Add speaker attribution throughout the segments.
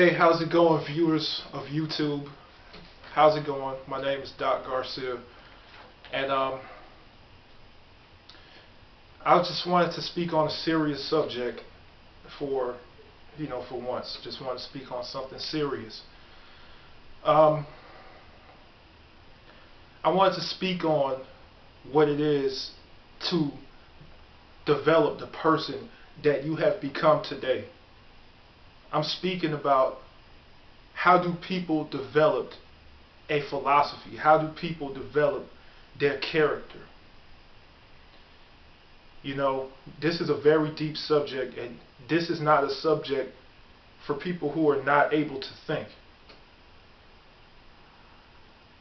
Speaker 1: Hey, how's it going, viewers of YouTube? How's it going? My name is Doc Garcia, and I just wanted to speak on a serious subject for, for once. Just want to speak on something serious. Um, I wanted to speak on what it is to develop the person that you have become today. I'm speaking about how do people develop a philosophy? How do people develop their character? This is a very deep subject, and this is not a subject for people who are not able to think.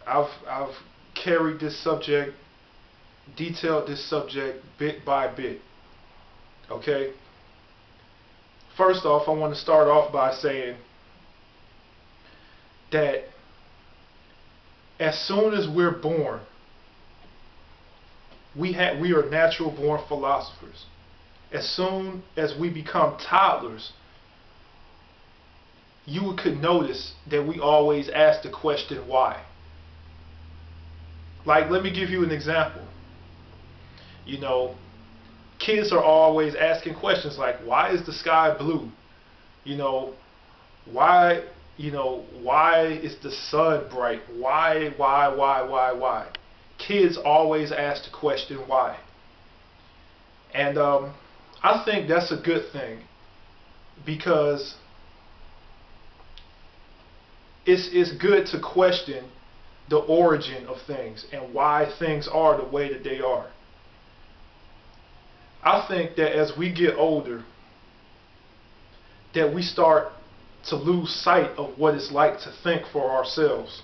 Speaker 1: I've carried this subject, detailed this subject bit by bit. Okay? First off, I want to start off by saying that as soon as we're born, we are natural born philosophers. As soon as we become toddlers, you could notice that we always ask the question why. Like, let me give you an example. Kids are always asking questions like, why is the sky blue? Why is the sun bright? Why? Kids always ask the question why. And I think that's a good thing, because it's good to question the origin of things and why things are the way that they are. I think that as we get older, that we start to lose sight of what it's like to think for ourselves.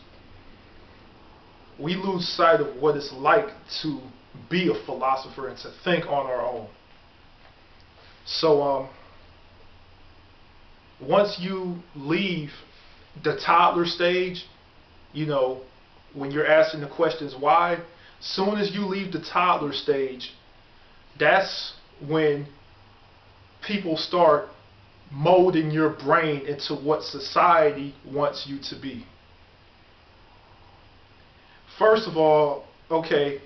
Speaker 1: We lose sight of what it's like to be a philosopher and to think on our own. So once you leave the toddler stage, when you're asking the questions why, soon as you leave the toddler stage, that's when people start molding your brain into what society wants you to be. First of all, okay,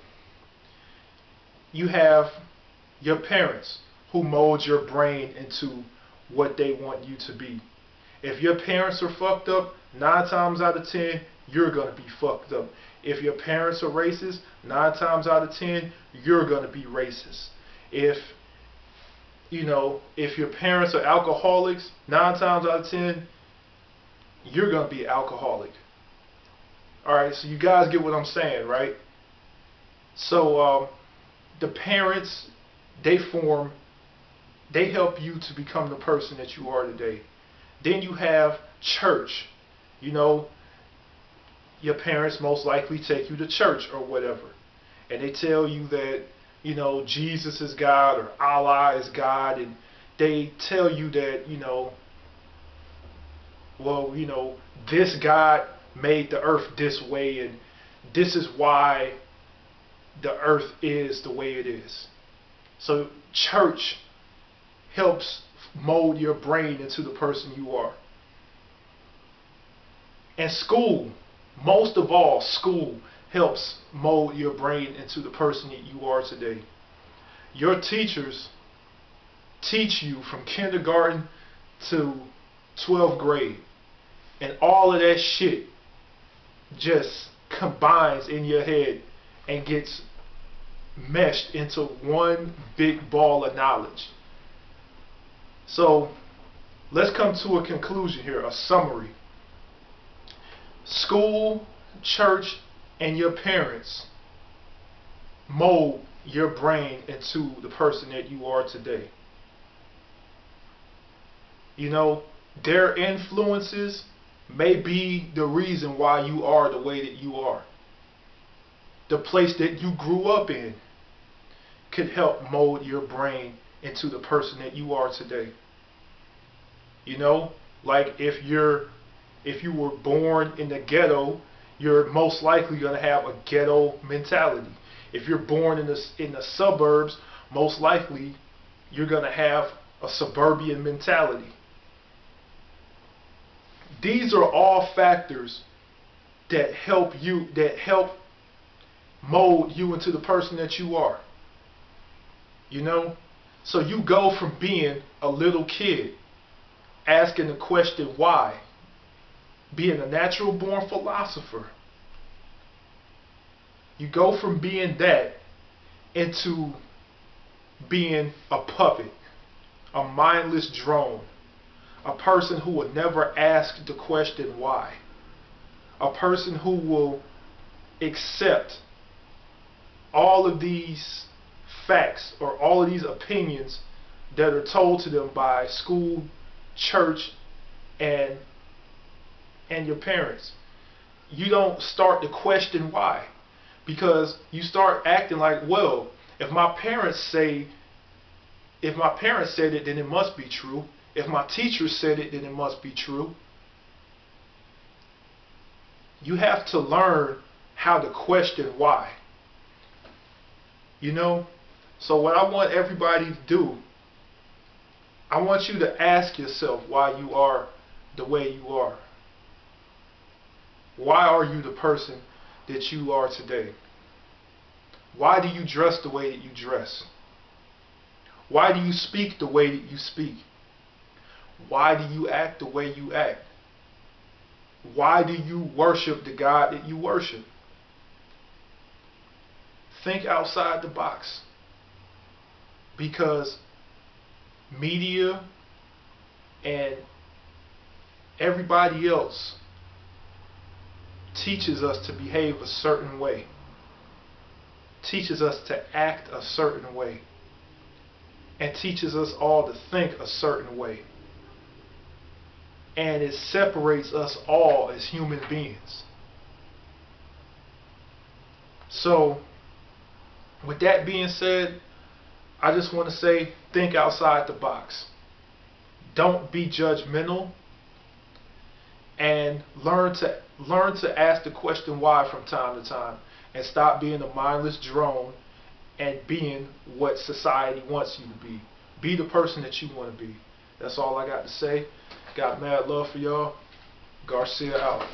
Speaker 1: you have your parents who mold your brain into what they want you to be. If your parents are fucked up, 9 times out of 10, you're going to be fucked up. If your parents are racist, 9 times out of 10, you're going to be racist. If your parents are alcoholics, 9 times out of 10, you're going to be alcoholic. Alright, so you guys get what I'm saying, right? So the parents, they help you to become the person that you are today. Then you have church. Your parents most likely take you to church or whatever, and they tell you that Jesus is God or Allah is God, and they tell you that this God made the earth this way, and this is why the earth is the way it is. So church helps mold your brain into the person you are. And school, most of all, school helps mold your brain into the person that you are today. Your teachers teach you from kindergarten to 12th grade, and all of that shit just combines in your head and gets meshed into one big ball of knowledge. So let's come to a conclusion here, a summary. School, church, and your parents mold your brain into the person that you are today. Their influences may be the reason why you are the way that you are. The place that you grew up in could help mold your brain into the person that you are today. Like if you were born in the ghetto, you're most likely going to have a ghetto mentality. If you're born in the suburbs, most likely you're going to have a suburban mentality. These are all factors that help mold you into the person that you are. You know? So you go from being a little kid asking the question why, being a natural born philosopher. You go from being that into being a puppet, a mindless drone, a person who will never ask the question why, a person who will accept all of these facts or all of these opinions that are told to them by school, church, and your parents. You don't start to question why, because you start acting like, well, if my parents said it, then it must be true. If my teacher said it, then it must be true. You have to learn how to question why. You know? So what I want everybody to do, I want you to ask yourself why you are the way you are. Why are you the person that you are today? Why do you dress the way that you dress? Why do you speak the way that you speak? Why do you act the way you act? Why do you worship the God that you worship? Think outside the box. Because media and everybody else teaches us to behave a certain way, teaches us to act a certain way, and teaches us all to think a certain way. And it separates us all as human beings. So, with that being said, I just want to say, think outside the box. Don't be judgmental, and learn to ask the question why from time to time, and stop being a mindless drone and being what society wants you to be. Be the person that you want to be. That's all I got to say. Got mad love for y'all. Garcia out.